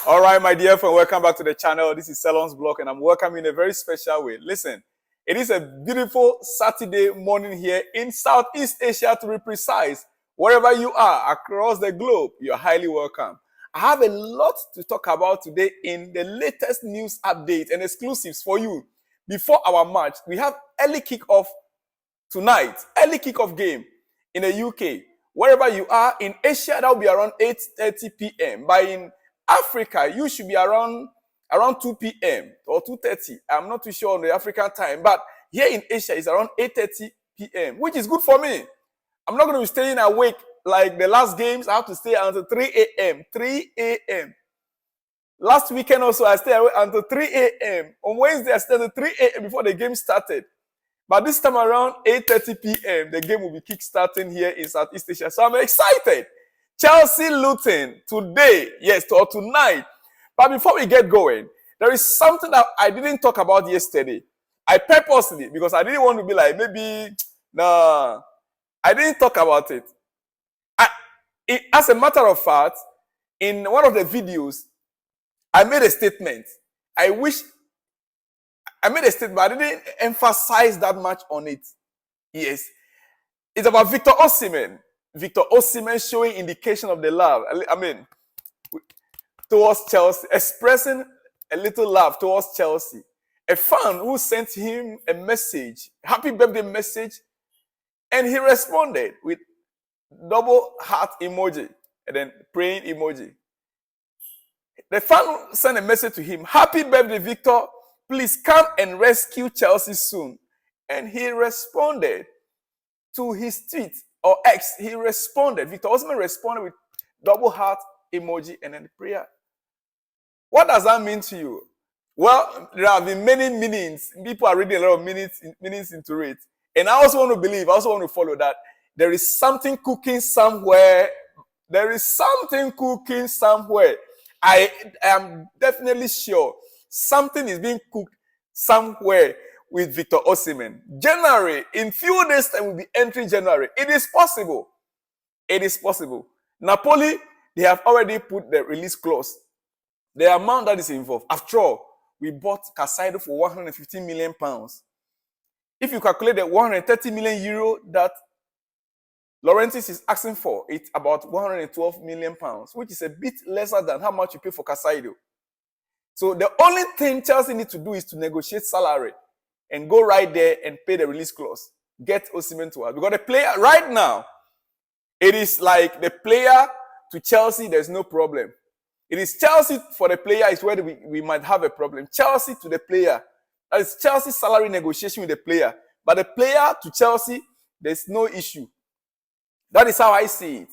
All right, my dear friend, welcome back to the channel. This is Salon's Blog, and I'm welcoming in a very special way. Listen, it is a beautiful Saturday morning here in Southeast Asia, to be precise. Wherever you are across the globe, you're highly welcome. I have a lot to talk about today in the latest news updates and exclusives for you. Before our match, we have early kickoff tonight, early kickoff game in the UK. Wherever you are in Asia, that will be around 8:30 p.m. But in Africa, you should be around 2 p.m. or 2:30. I'm not too sure on the African time, but here in Asia, it's around 8:30 p.m., which is good for me. I'm not going to be staying awake like the last games. I have to stay until 3 a.m. 3 a.m. Last weekend also, I stayed awake until 3 a.m. On Wednesday, I stayed until 3 a.m. before the game started. But this time around, 8:30 p.m., the game will be kick-starting here in Southeast Asia. So I'm excited. Chelsea Luton today, yes, or tonight. But before we get going, there is something that I didn't talk about yesterday. I purposely, because I didn't want to be like, maybe, nah, I didn't talk about it. As a matter of fact, in one of the videos, I made a statement. I made a statement, but I didn't emphasize that much on it. Yes. It's about Victor Osimhen. Victor Osimhen showing indication of the love. Towards Chelsea, expressing a little love towards Chelsea. A fan who sent him a message, happy birthday message, and he responded with double heart emoji and then praying emoji. The fan sent a message to him, happy birthday, Victor. Please come and rescue Chelsea soon. And he responded to his tweet or X. He responded. Victor Osimhen responded with double heart emoji and then prayer. What does that mean to you? Well, there have been many meanings. People are reading a lot of meanings into it. And I also want to believe, I also want to follow that there is something cooking somewhere. There is something cooking somewhere. I am definitely sure something is being cooked somewhere with Victor Osimhen. January, in few days time, will be entering January. It is possible. It is possible. Napoli, they have already put the release clause. The amount that is involved. After all, we bought Casado for 115 million pounds. If you calculate the 130 million euro that Laurentiis is asking for, it's about 112 million pounds, which is a bit lesser than how much you pay for Casado. So the only thing Chelsea need to do is to negotiate salary and go right there and pay the release clause. Get Osimhen to us. Because the player right now, it is like the player to Chelsea, there's no problem. It is Chelsea for the player is where we might have a problem. Chelsea to the player. That is Chelsea's salary negotiation with the player. But the player to Chelsea, there's no issue. That is how I see it.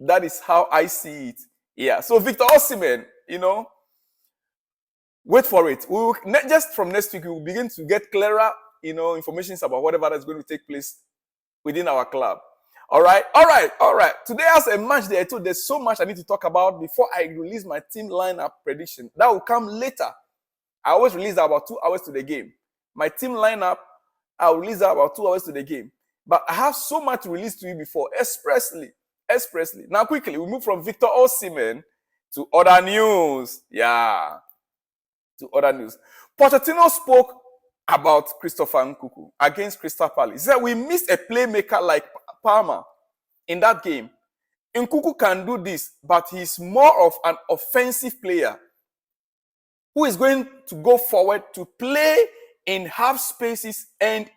That is how I see it. Yeah. So Victor Osimhen, wait for it. We will, just from next week, we will begin to get clearer, information about whatever that's going to take place within our club. All right. Today, as a match day, I told there's so much I need to talk about before I release my team lineup prediction. That will come later. I always release about 2 hours to the game. My team lineup, I'll release about 2 hours to the game. But I have so much to release to you before, expressly. Now, quickly, we move from Victor Osimhen to other news. Yeah. To other news. Pochettino spoke about Christopher Nkunku against Crystal Palace. He said, we missed a playmaker like Palmer in that game. Nkunku can do this, but he's more of an offensive player who is going to go forward to play in half spaces and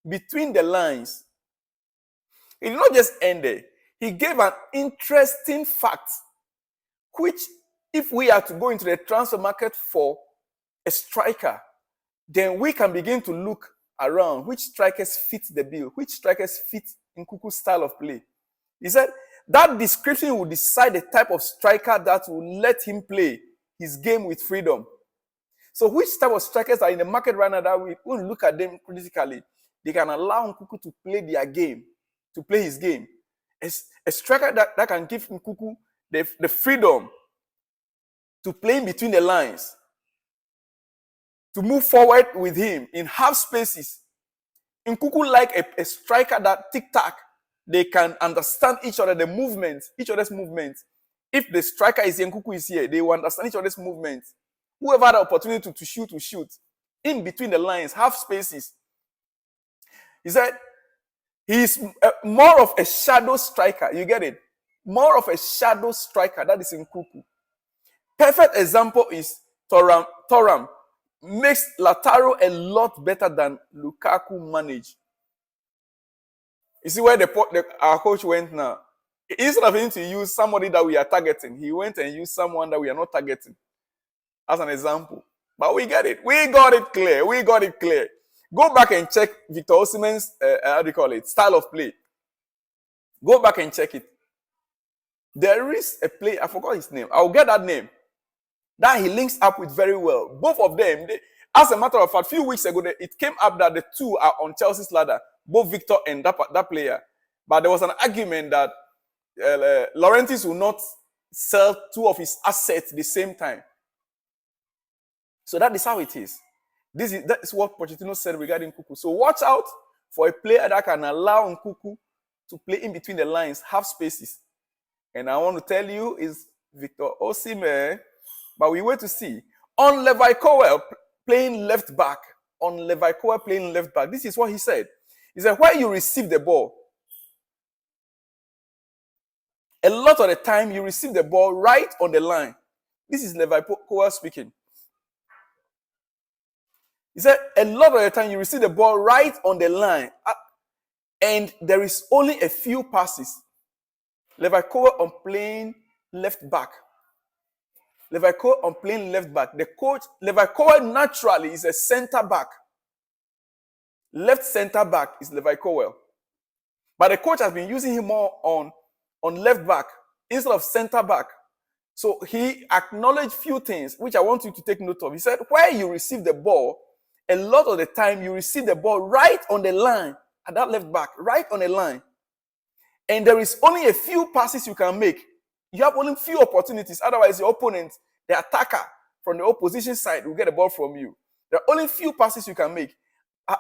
between the lines. He did not just end there. He gave an interesting fact, which if we are to go into the transfer market for a striker, then we can begin to look around which strikers fit the bill, which strikers fit Nkunku's style of play. He said that description will decide the type of striker that will let him play his game with freedom. So which type of strikers are in the market right now that we will look at them critically? They can allow Nkunku to play their game, to play his game. A striker that can give Nkunku the freedom to play in between the lines, to move forward with him in half spaces. Nkunku like a striker that tic-tac, they can understand each other's movements, If the striker is here and Nkuku is here, they will understand each other's movements. Whoever had the opportunity to shoot will shoot. In between the lines, half spaces. He said he's more of a shadow striker. You get it? More of a shadow striker. That is Nkuku. Perfect example is Thuram. Thuram makes Lautaro a lot better than Lukaku managed. You see where our coach went now? Instead of him to use somebody that we are targeting, he went and used someone that we are not targeting. As an example. But we get it. We got it clear. We got it clear. Go back and check Victor Osimhen's, style of play. Go back and check it. There is a play, I forgot his name. I'll get that name. That he links up with very well. Both of them, as a matter of fact, a few weeks ago, it came up that the two are on Chelsea's ladder. Both Victor and that player. But there was an argument that Laurentiis will not sell two of his assets at the same time. So that is how it is. That is what Pochettino said regarding Nkuku. So watch out for a player that can allow Nkuku to play in between the lines, half spaces. And I want to tell you is Victor Osimhen, but we wait to see. On Levi Cowell playing left back. This is what he said. He said, where you receive the ball, a lot of the time you receive the ball right on the line. This is Levi Cowell speaking. He said, a lot of the time you receive the ball right on the line, and there is only a few passes. Levi Cowell on playing left back. Levi Cowell on playing left back. The coach, Levi Cowell naturally is a center back. Left center back is Levi Cowell. But the coach has been using him more on left back instead of center back. So he acknowledged few things, which I want you to take note of. He said, where you receive the ball, a lot of the time you receive the ball right on the line, at that left back, right on the line. And there is only a few passes you can make. You have only few opportunities. Otherwise, your opponent, the attacker from the opposition side, will get the ball from you. There are only few passes you can make.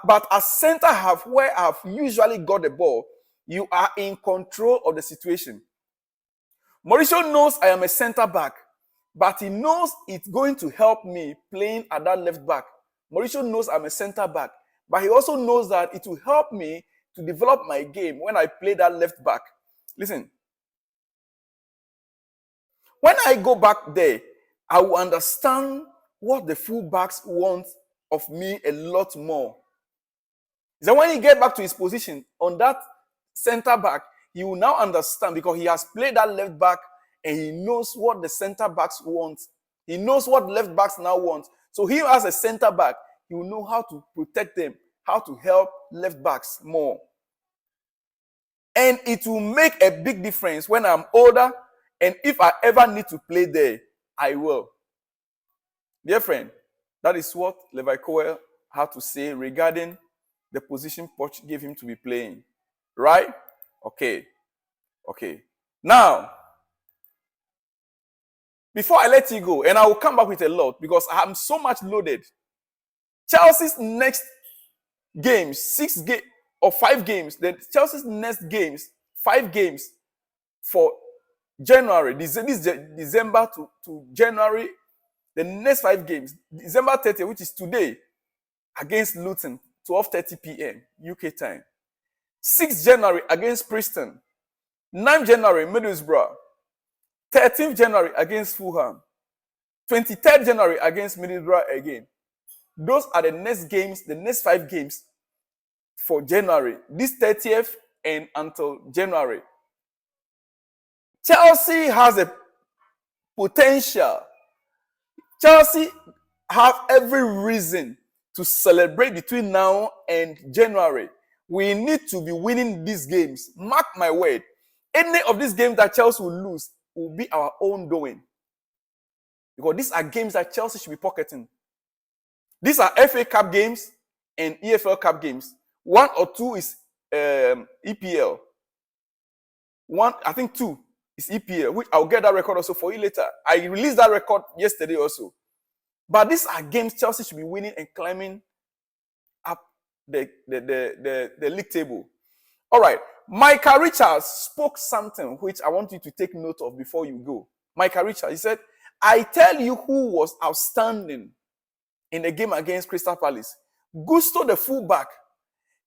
But as center half, where I've usually got the ball, you are in control of the situation. Mauricio knows I am a center back, but he knows it's going to help me playing at that left back. Mauricio knows I'm a center back, but he also knows that it will help me to develop my game when I play that left back. Listen, when I go back there, I will understand what the fullbacks want of me a lot more. Then when he gets back to his position on that center back, he will now understand because he has played that left back and he knows what the center backs want. He knows what left backs now want. So he as a center back, he will know how to protect them, how to help left backs more. And it will make a big difference when I'm older, and if I ever need to play there, I will. Dear friend, that is what Levi Cowell had to say regarding the position Poch gave him to be playing. Right? Okay. Now, before I let you go, and I will come back with a lot because I'm so much loaded. Chelsea's next games, 5 games. Chelsea's next games, 5 games for January, this December to January. The next 5 games, December 30th, which is today, against Luton, 12:30 p.m. UK time. 6th January against Preston. 9th January, Middlesbrough. 13th January against Fulham. 23rd January against Middlesbrough again. Those are the next games, the next 5 games for January. This 30th and until January. Chelsea has a potential. Chelsea have every reason to celebrate between now and January. We need to be winning these games. Mark my word. Any of these games that Chelsea will lose will be our own doing. Because these are games that Chelsea should be pocketing. These are FA Cup games and EFL Cup games. 1 or 2 is EPL. 1, I think 2 is EPL, which I'll get that record also for you later. I released that record yesterday also. But these are games Chelsea should be winning and climbing up the league table. All right. Micah Richards spoke something which I want you to take note of before you go. Micah Richards. He said, I tell you who was outstanding in the game against Crystal Palace. Gusto, the fullback,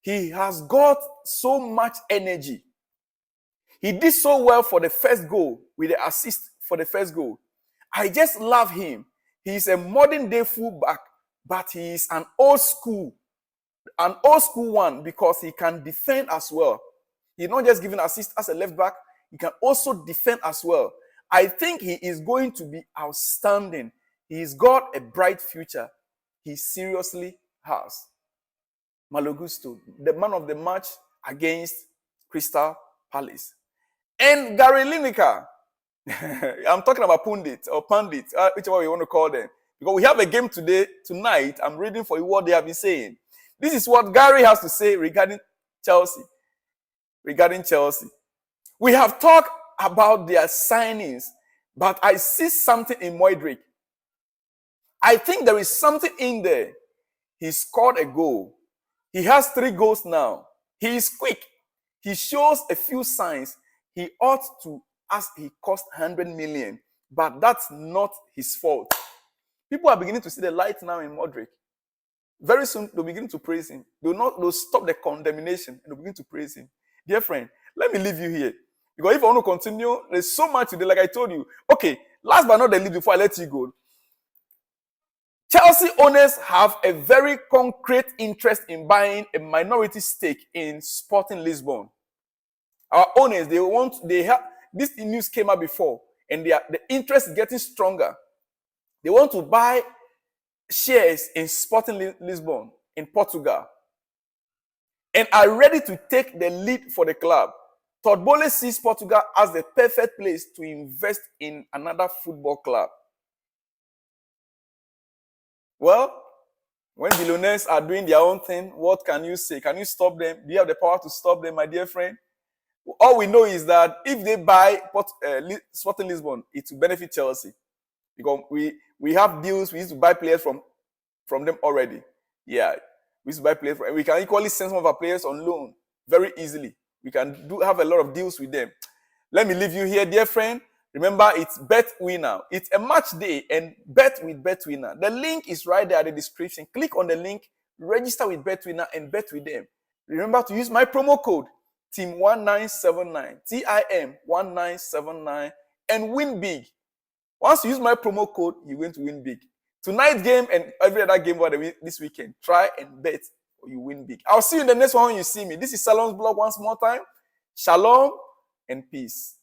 he has got so much energy. He did so well for the first goal with the assist for the first goal. I just love him. He's a modern day fullback, but he is an old school one because he can defend as well. He's not just giving assist as a left back, he can also defend as well. I think he is going to be outstanding. He's got a bright future. He seriously has. Malo Gusto, the man of the match against Crystal Palace. And Gary Lineker. I'm talking about pundit or pandit, whichever you want to call them. Because we have a game tonight. I'm reading for you what they have been saying. This is what Gary has to say regarding Chelsea. We have talked about their signings, but I see something in Moidrick. I think there is something in there. He scored a goal. He has 3 goals now. He is quick. He shows a few signs. He ought to, as he cost 100 million, but that's not his fault. People are beginning to see the light now in Modric. Very soon, they'll begin to praise him. They'll stop the condemnation and they'll begin to praise him. Dear friend, let me leave you here. Because if I want to continue, there's so much today, like I told you. Okay, last but not the least, before I let you go, Chelsea owners have a very concrete interest in buying a minority stake in Sporting Lisbon. Our owners, this news came out before, and the interest is getting stronger. They want to buy shares in Sporting Lisbon in Portugal and are ready to take the lead for the club. Todd Boehly sees Portugal as the perfect place to invest in another football club. Well, when billionaires are doing their own thing, what can you say? Can you stop them? Do you have the power to stop them, my dear friend? All we know is that if they buy Sporting Lisbon, it will benefit Chelsea. Because we have deals, we used to buy players from them already. Yeah, we used to buy players. We can equally send some of our players on loan very easily. We can have a lot of deals with them. Let me leave you here, dear friend. Remember, it's Bet Winner. It's a match day and bet with Bet Winner. The link is right there in the description. Click on the link, register with Bet Winner, and bet with them. Remember to use my promo code TIM1979, TIM1979, and win big. Once you use my promo code, you're going to win big. Tonight's game and every other game this weekend, try and bet or you win big. I'll see you in the next one when you see me. This is Salon's blog once more time. Shalom and peace.